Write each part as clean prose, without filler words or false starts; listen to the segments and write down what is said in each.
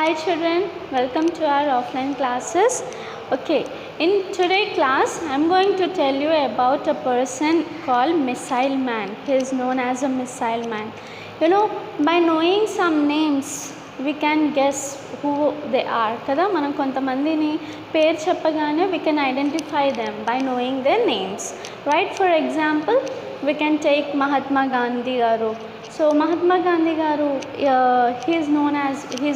Hi children, welcome to our offline classes. Okay, in today's class I am going to tell you about a person called Missile Man. He is known as a Missile Man. You know, by knowing some names we can guess who they are. Kada manam kontamandini per cheppagane we can identify them by knowing their names. Right? For example, we can take Mahatma Gandhi garu. So Mahatma Gandhi garu, he is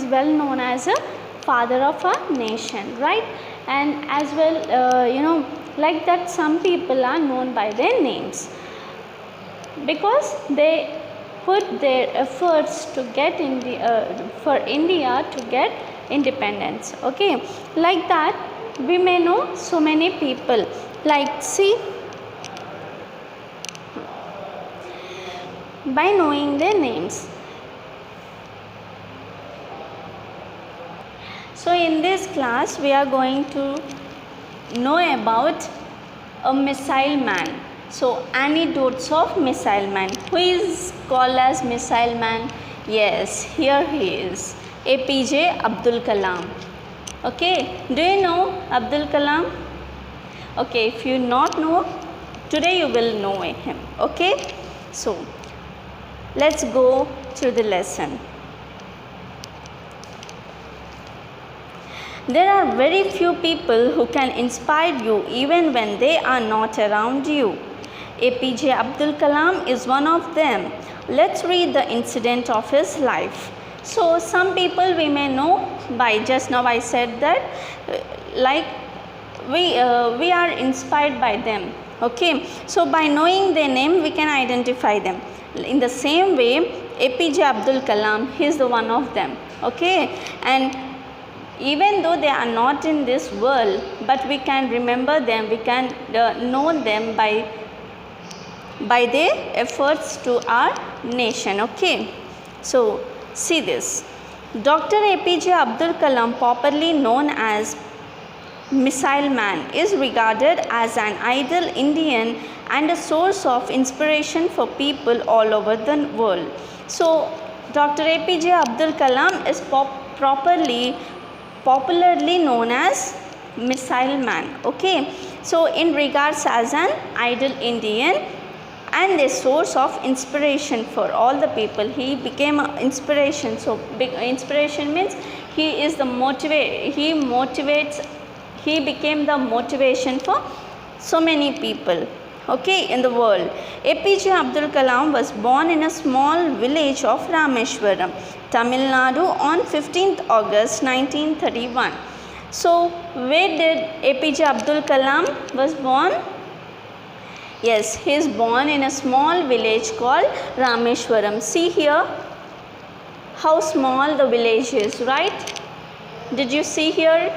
well known as a father of a nation, right? And as well, like that, some people are known by their names because they put their efforts to get for India to get independence. Okay, like that, we may know so many people. Like, see, by knowing their names. So in this class we are going to know about a missile man. So anecdotes of missile man. Who is called as missile man? Yes, here he is, APJ Abdul Kalam. Okay, do you know Abdul Kalam? Okay, if you not know, today you will know him. Okay, so let's go through the lesson. There are very few people who can inspire you even when they are not around you. APJ Abdul Kalam is one of them. Let's read the incident of his life. So some people we may know by, just now I said that, like we are inspired by them. Okay, so by knowing their name we can identify them. In the same way, APJ Abdul Kalam, he is the one of them. Okay, and even though they are not in this world, but we can remember them, we can know them by their efforts to our nation. Okay, so see this. Dr. APJ Abdul Kalam, popularly known as Missile Man, is regarded as an ideal Indian and a source of inspiration for people all over the world. So Dr. APJ Abdul Kalam is popularly known as Missile Man. Okay, so in regards as an ideal Indian and a source of inspiration for all the people, he became an inspiration. So inspiration means he became the motivation for so many people, okay, in the world. APJ Abdul Kalam was born in a small village of Rameshwaram, Tamil Nadu on 15th August 1931. So where did APJ Abdul Kalam was born? Yes, he is born in a small village called Rameshwaram. See here how small the village is, right? Did you see here?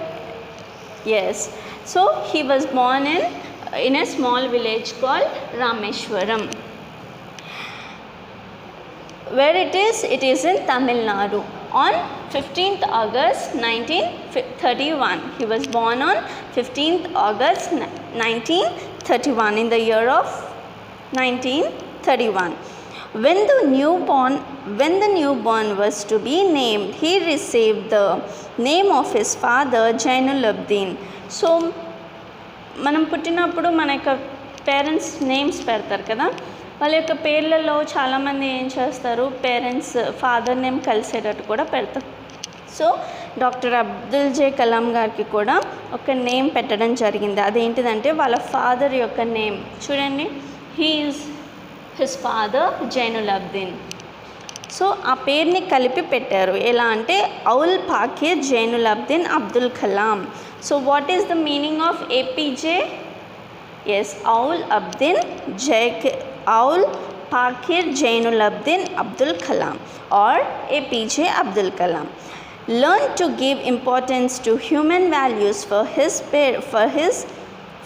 Yes, so he was born in a small village called Rameshwaram. Where it is? It is in Tamil Nadu. On 15th August 1931. He was born on 15th August 1931 in the year of 1931. When the newborn was to be named, he received the name of his father, Jainulabdin. So మనం పుట్టినప్పుడు మన యొక్క parents names పెడతారు కదా, వాళ్ళ యొక్క పేర్లలో చాలామంది ఏం చేస్తారు, పేరెంట్స్ ఫాదర్ నేమ్ కలిసేటట్టు కూడా పెడతారు. సో డాక్టర్ అబ్దుల్ జే కలాం గారికి కూడా ఒక నేమ్ పెట్టడం జరిగింది. అదేంటిదంటే వాళ్ళ ఫాదర్ యొక్క నేమ్ చూడండి, హిస్ ఫాదర్ జైనులబ్దీన్. సో ఆ పేరుని కలిపి పెట్టారు. ఎలా అంటే Avul Pakir Jainulabdeen Abdul Kalam. So what is the meaning of APJ? Yes, Aul Pakir Jainulabdin Abdul Kalam or APJ Abdul Kalam. Learned to give importance to human values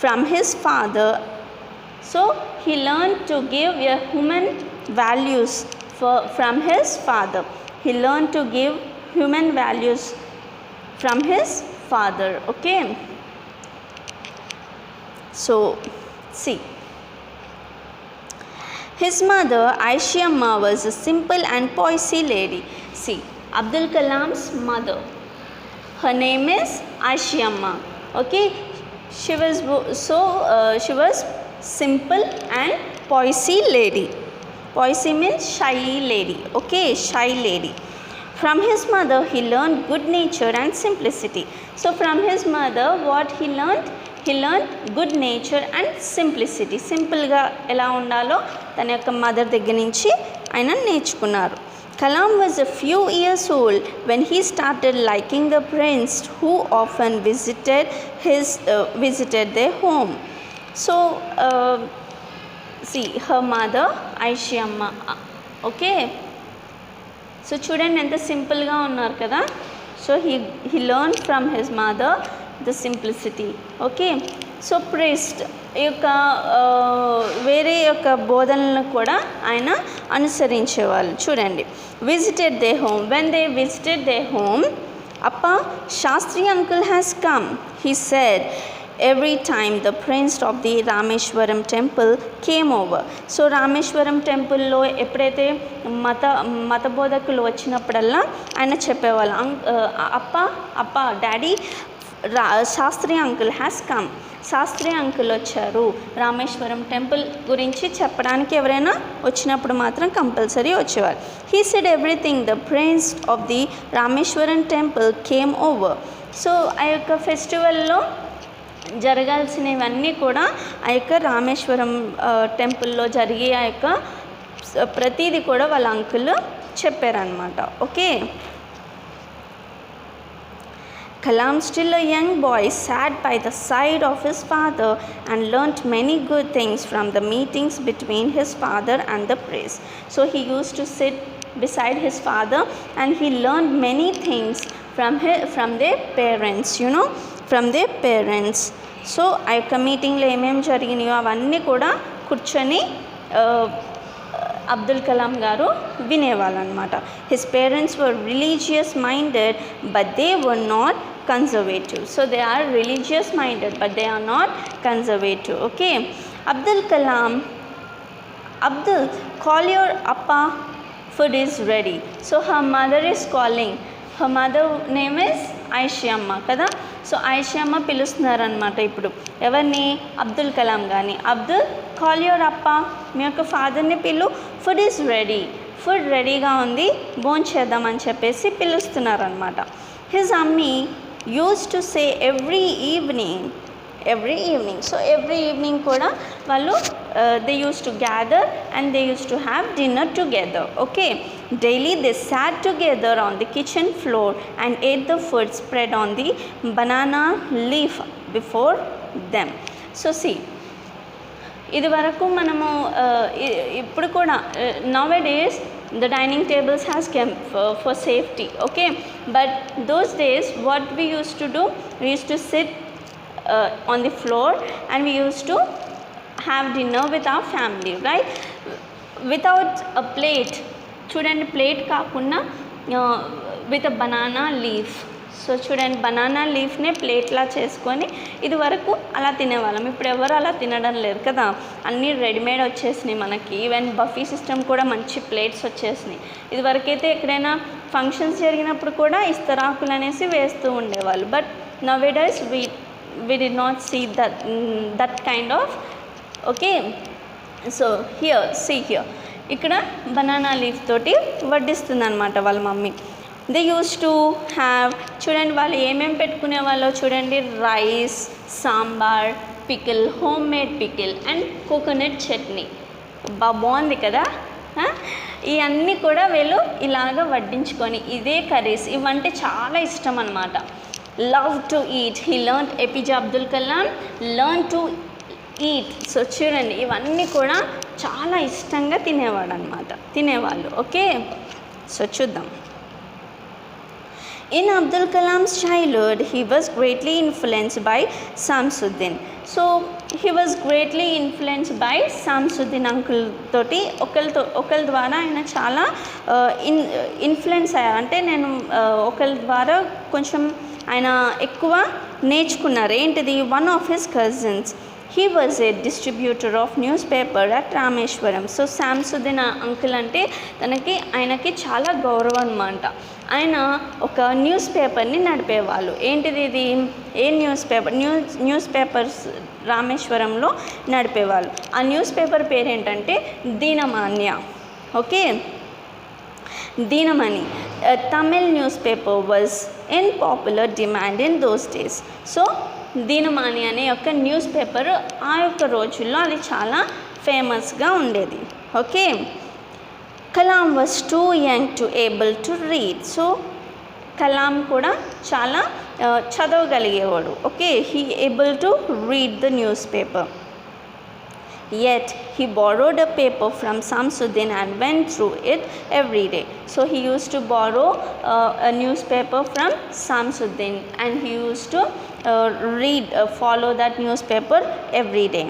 from his father. So he learned to give human values from his father. He learned to give human values from his father. Okay, so see, his mother Aisha Amma was a simple and poisey lady. See, Abdul Kalam's mother, Her name is Aishiyamma. Okay, she was simple and poissy lady. Poissy means shy lady. Okay, shy lady. From his mother he learned good nature and simplicity. So from his mother what he learned? He learned good nature and simplicity. సింపుల్గా ఎలా ఉండాలో తన యొక్క mother దగ్గర నుంచి ఆయన నేర్చుకున్నారు. Kalam was a few years old when he started liking the prince, who often visited their home. So see, her mother Aishiyamma. Okay, so చూడండి ఎంత సింపుల్గా ఉన్నారు కదా. So he learned from his mother the simplicity. Okay, so priest యొక్క వేరే యొక్క బోధనలను కూడా ఆయన అనుసరించేవాళ్ళు. చూడండి, visited the home. When they visited the home, అప్పా, Shastri uncle has come, he said every time the prince of the Rameswaram temple came over. So Rameswaram టెంపుల్లో ఎప్పుడైతే మత బోధకులు వచ్చినప్పుడల్లా ఆయన చెప్పేవాళ్ళు, అప్ప daddy, Shastri uncle has come, Sastry uncle వచ్చారు. రామేశ్వరం టెంపుల్ గురించి చెప్పడానికి ఎవరైనా వచ్చినప్పుడు మాత్రం కంపల్సరీ వచ్చేవారు. He said everything the prince of the Rameswaram temple came over. So ఆ యొక్క ఫెస్టివల్లో జరగాల్సినవన్నీ కూడా ఆ యొక్క రామేశ్వరం టెంపుల్లో జరిగే ఆ యొక్క ప్రతీది కూడా వాళ్ళ అంకుల్ చెప్పారనమాట. Okay, Kalam, still a young boy, sat by the side of his father and learnt many good things from the meetings between his father and the priest. So he used to sit beside his father and he learned many things from their parents, from their parents. So ఆ యొక్క మీటింగ్లో ఏమేమి జరిగినాయో అవన్నీ కూడా కూర్చొని అబ్దుల్ కలాం గారు వినేవాళ్ళు అనమాట. His parents were religious minded but they were not conservative. So they are religious minded but they are not conservative. Okay, Abdul Kalam, Abdul, call your appa, food is ready. So her mother is calling. Her mother name is Aishiyamma కదా. So Aishiyamma పిలుస్తున్నారనమాట ఇప్పుడు ఎవరిని? అబ్దుల్ కలాం గారిని. Abdul, call your అప్ప, మీ యొక్క ఫాదర్ని పిలు, food is ready, food రెడీగా ఉంది, భోంచేద్దామని చెప్పేసి పిలుస్తున్నారనమాట. హిజ్ అమ్మీ use to say every evening. So every evening కూడా వాళ్ళు they used to gather and they used to have dinner together. Okay, daily they sat together on the kitchen floor and ate the food spread on the banana leaf before them. So see, ఇది వరకు మనము ఇప్పుడు కూడా nowadays the dining tables has come for safety. Okay, but those days what we used to do, we used to sit on the floor and we used to have dinner with our family, right, without a plate. చూడండి, plate కాకుండా with a banana leaf. So చూడండి, banana లీఫ్నే ప్లేట్లా చేసుకొని ఇది వరకు అలా తినేవాళ్ళం. ఇప్పుడు ఎవరు అలా తినడం లేదు కదా, అన్నీ రెడీమేడ్ వచ్చేసినాయి మనకి. ఈవెన్ బఫీ సిస్టమ్ కూడా మంచి ప్లేట్స్ వచ్చేసినాయి. ఇది వరకైతే ఎక్కడైనా ఫంక్షన్స్ జరిగినప్పుడు కూడా ఇస్తరాకులు అనేసి వేస్తూ ఉండేవాళ్ళు. But nowadays we did not see that kind of. Okay, so see here ఇక్కడ బనానా లీఫ్ తోటి వడ్డిస్తుంది అనమాట వాళ్ళ mummy. They use to have, చూడండి వాళ్ళు ఏమేమి పెట్టుకునే వాళ్ళో చూడండి, rice, sambar, pickle, home made pickle and coconut chutney. బాగుంది కదా. ఇవన్నీ కూడా వీళ్ళు ఇలాగ వడ్డించుకొని ఇదే కర్రీస్, ఇవంటే చాలా ఇష్టం అనమాట. Love to eat. He learn, APJ Abdul Kalam learn to eat. So చూడండి, ఇవన్నీ కూడా చాలా ఇష్టంగా తినేవాళ్ళు. ఓకే, సో చూద్దాం. In Abdul Kalam's childhood he was greatly influenced by Shamsuddin. So he was greatly influenced by Shamsuddin uncle తోటి. ఒకరి ద్వారా ఆయన చాలా ఇన్ఫ్లుయెన్స్ అయ్యారు. అంటే నేను ఒకరి ద్వారా కొంచెం ఆయన ఎక్కువ నేర్చుకున్నారు. ఏంటిది? One of his cousins He was a distributor of newspaper at Rameshwaram. So Shamsuddin uncle అంటే ఆయనకి చాలా గౌరవం అన్నమాట. ఆయన ఒక న్యూస్ పేపర్ని నడిపేవాళ్ళు. ఏంటిది ఇది? ఏ న్యూస్ పేపర్స్ రామేశ్వరంలో నడిపేవాళ్ళు. ఆ న్యూస్ పేపర్ పేరేంటంటే Dinamani. Okay, Dinamani. Tamil newspaper was in popular demand in those days. So Dinamani అనే యొక్క న్యూస్ పేపర్ ఆ యొక్క రోజుల్లో అది చాలా ఫేమస్గా ఉండేది. Okay, Kalam was too young to able to read. So Kalam కూడా చాలా చదవగలిగేవాడు. Okay, he able to read the newspaper. Yet he borrowed a paper from Samsuddin and went through it every day. So he used to borrow a newspaper from Samsuddin and he used to follow that newspaper every day.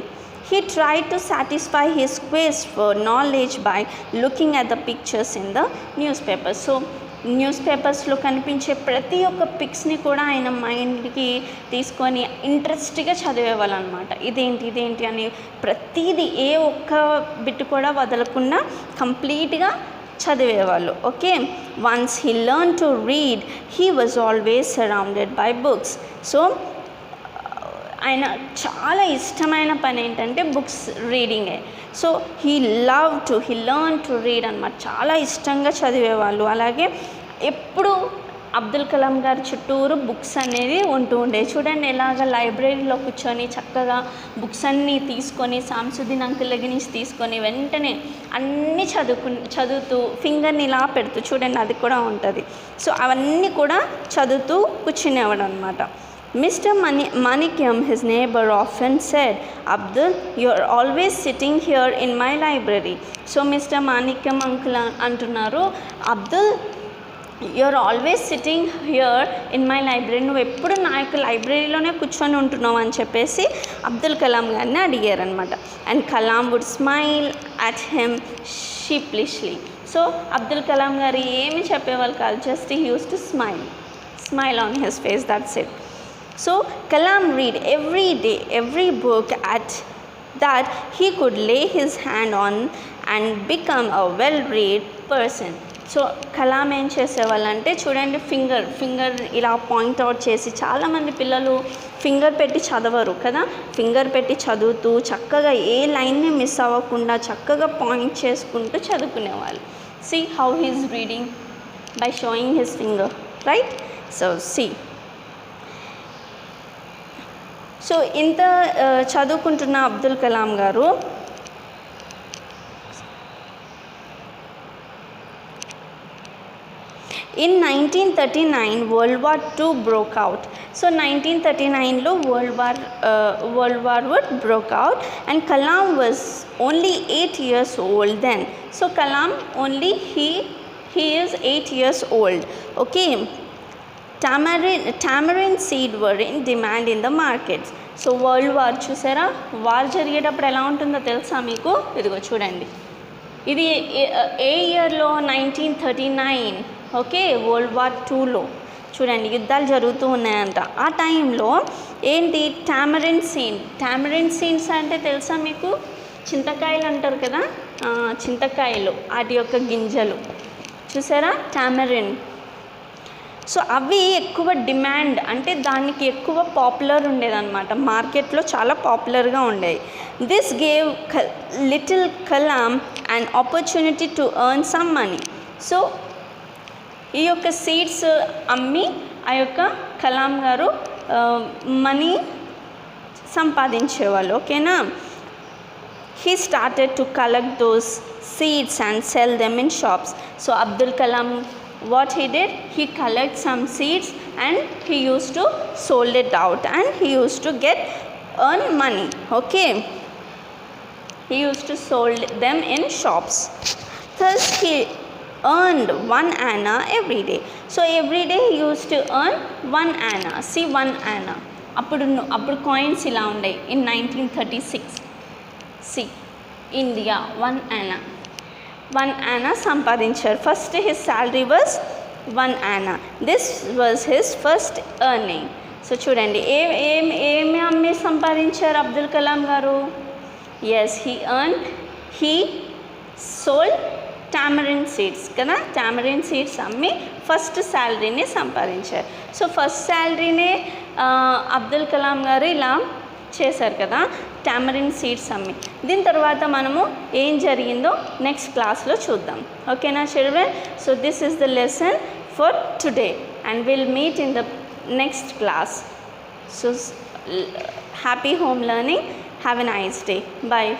He tried to satisfy his quest for knowledge by looking at the pictures in the newspaper. So న్యూస్ పేపర్స్లో కనిపించే ప్రతి ఒక్క పిక్స్ని కూడా ఆయన మైండ్కి తీసుకొని ఇంట్రెస్ట్గా చదివేవాళ్ళు అనమాట. ఇదేంటి అని ప్రతిదీ ఏ ఒక్క బిట్ కూడా వదలకుండా కంప్లీట్గా చదివేవాళ్ళు. Okay, once he learn to read he was always surrounded by books. So ఆయన చాలా ఇష్టమైన పని ఏంటంటే బుక్స్ రీడింగే. So he learn to read అనమాట. చాలా ఇష్టంగా చదివేవాళ్ళు. అలాగే ఎప్పుడు అబ్దుల్ కలాం గారి చుట్టూరు బుక్స్ అనేది ఉంటూ ఉండేవి. చూడండి ఎలాగ లైబ్రరీలో కూర్చొని చక్కగా బుక్స్ అన్నీ తీసుకొని శాంసుద్దీన్ అంకుల్ దగ్గర నుంచి తీసుకొని వెంటనే అన్నీ చదువుతూ ఫింగర్ని ఇలా పెడుతూ చూడండి అది కూడా ఉంటుంది. సో అవన్నీ కూడా చదువుతూ కూర్చునేవాడు అనమాట. Mr. Manikyam, his neighbor, often said, Abdul, you are always sitting here in my library. So Mr. Manikyam uncle antunaru, Abdul, you are always sitting here in my library. నువ్వు ఎప్పుడు నా యొక్క లైబ్రరీలోనే కూర్చొని ఉంటున్నావు అని చెప్పేసి అబ్దుల్ కలాం గారిని అడిగారు అనమాట. And Kalam would smile at him sheepishly. So Abdul Kalam గారు ఏమి చెప్పేవాళ్ళు కాదు, just he use to smile on his face, that's it. So Kalam read every day, every book at that he could lay his hand on and become a well-read person. So Kalam ఏం చేసేవాళ్ళంటే చూడండి finger ఇలా point out చేసి, చాలామంది పిల్లలు finger పెట్టి చదవరు కదా, finger పెట్టి చదువుతూ చక్కగా ఏ లైన్ని మిస్ అవ్వకుండా చక్కగా పాయింట్ చేసుకుంటూ చదువుకునేవాళ్ళు. See how he is reading by showing his finger, right? So see. So ఇంత చదువుకుంటున్న అబ్దుల్ కలాం గారు In 1939 World War II broke out. So 1939లో World War broke out and Kalam was only 8 years old then. So Kalam he is 8 years old. Okay. Tamarind seed were in demand in the markets. So world war చూసారా, war జరిగేటప్పుడు ఎలా ఉంటుందో తెలుసా మీకు? ఇదిగో చూడండి, ఇది ఏ ఇయర్లో? 1939. ఓకే, వరల్డ్ వార్ 2లో చూడండి యుద్ధాలు జరుగుతూ ఉన్నాయంట. ఆ టైంలో ఏంటి టామరిన్ సీడ్స్ అంటే తెలుసా మీకు? చింతకాయలు అంటారు కదా, చింతకాయలు, వాటి యొక్క గింజలు చూసారా, టామరిన్. సో అవి ఎక్కువ డిమాండ్, అంటే దానికి ఎక్కువ పాపులర్ ఉండేదన్నమాట, మార్కెట్లో చాలా పాపులర్గా ఉండేవి. This gave little Kalam and opportunity to earn some money. So ఈ యొక్క సీడ్స్ అమ్మి ఆ యొక్క కలాం గారు మనీ సంపాదించేవాళ్ళు. ఓకేనా. He started to collect those seeds and sell them in shops. So Abdul Kalam, what he did, he collect some seeds and he used to sold it out and he used to earn money. Okay, he used to sold them in shops. Thus he earned 1 anna every day. So every day he used to earn 1 anna. See, 1 anna appudu coins ila undayi in 1936. See, India 1 anna సంపాదించారు. First his salary was 1 anna. This was his first earning. So చూడండి ఏమి అమ్మి సంపాదించారు Abdul Kalam garu? Yes, he sold tamarind seeds కదా, tamarind seeds అమ్మి first శాలరీని సంపాదించారు. So first శాలరీనే అబ్దుల్ కలాం గారు ఇలా చేశారు కదా, టామరిన్ సీడ్స్ అమ్మి. దీని తర్వాత మనము ఏం జరిగిందో నెక్స్ట్ క్లాస్లో చూద్దాం. ఓకేనా children? So this is the lesson for today and we'll meet in the next class. So happy home learning. Have a nice day. Bye.